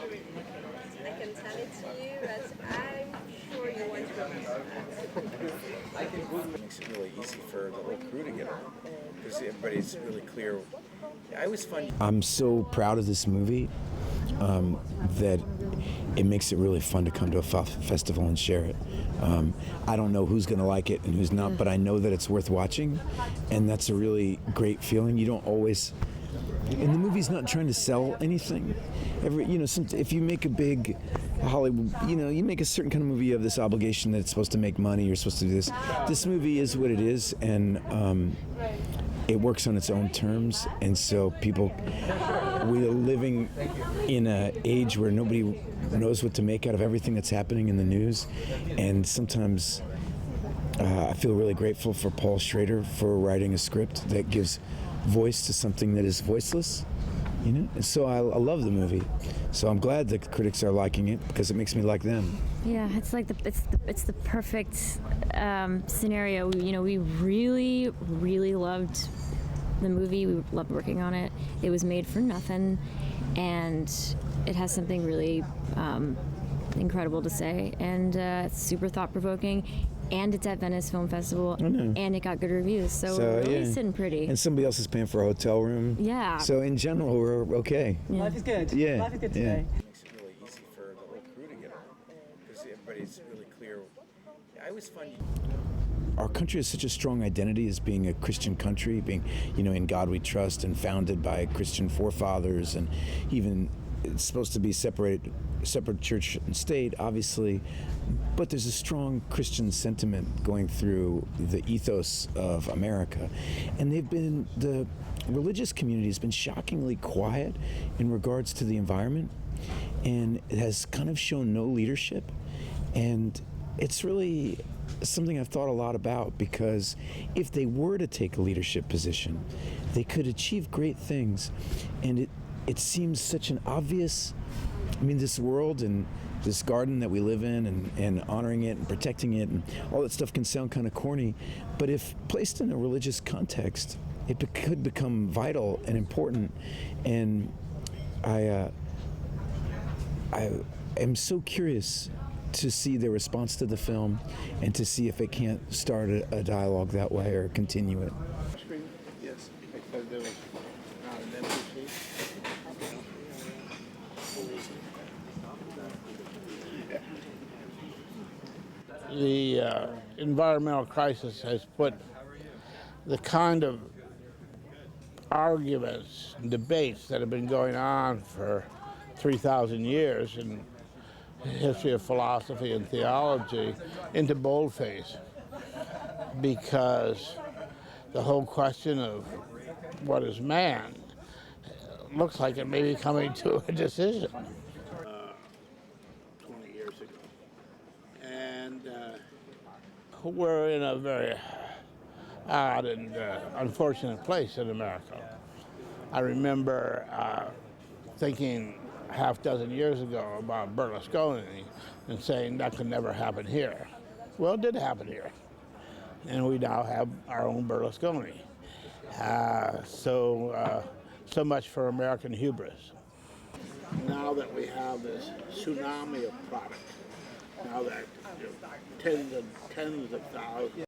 I can tell it to you, but I'm sure you want to It makes it really easy for the whole crew to get on because everybody's really clear. I always find I'm so proud of this movie that it makes it really fun to come to a festival and share it. I don't know who's going to like it and who's not, but I know that it's worth watching, and that's a really great feeling. You don't always, and the movie's not trying to sell anything. If you make a big Hollywood, you make a certain kind of movie, you have this obligation that it's supposed to make money, you're supposed to do this. This movie is what it is, and it works on its own terms, and so we are living in an age where nobody knows what to make out of everything that's happening in the news, and sometimes I feel really grateful for Paul Schrader for writing a script that gives voice to something that is voiceless, And so I love the movie. So I'm glad the critics are liking it because it makes me like them. Yeah, it's like it's the perfect scenario. We really loved the movie. We loved working on it. It was made for nothing, and it has something really incredible to say, and it's super thought-provoking. And it's at Venice Film Festival, and it got good reviews, so we're really sitting pretty. And somebody else is paying for a hotel room. Yeah. So in general, we're okay. Yeah. Life is good. Yeah. Life is good today. It makes it really easy for the whole crew to get on because everybody's really clear. I always find our country has such a strong identity as being a Christian country, being, in God we trust, and founded by Christian forefathers, and even it's supposed to be separate church and state, obviously, but there's a strong Christian sentiment going through the ethos of America, and the religious community has been shockingly quiet in regards to the environment, and it has kind of shown no leadership, and it's really something I've thought a lot about, because if they were to take a leadership position, they could achieve great things, and it seems such an obvious, this world and this garden that we live in, and honoring it and protecting it and all that stuff can sound kind of corny, but if placed in a religious context, it could become vital and important. And I am so curious to see their response to the film and to see if it can't start a dialogue that way or continue it. Yes, because there was not an empty seat. The environmental crisis has put the kind of arguments and debates that have been going on for 3,000 years in the history of philosophy and theology into boldface, because the whole question of what is man looks like it may be coming to a decision. 20 years ago. And we're in a very odd and unfortunate place in America. I remember thinking half dozen years ago about Berlusconi and saying that could never happen here. Well, it did happen here. And we now have our own Berlusconi. So much for American hubris. Now that we have this tsunami of product, now that tens of thousands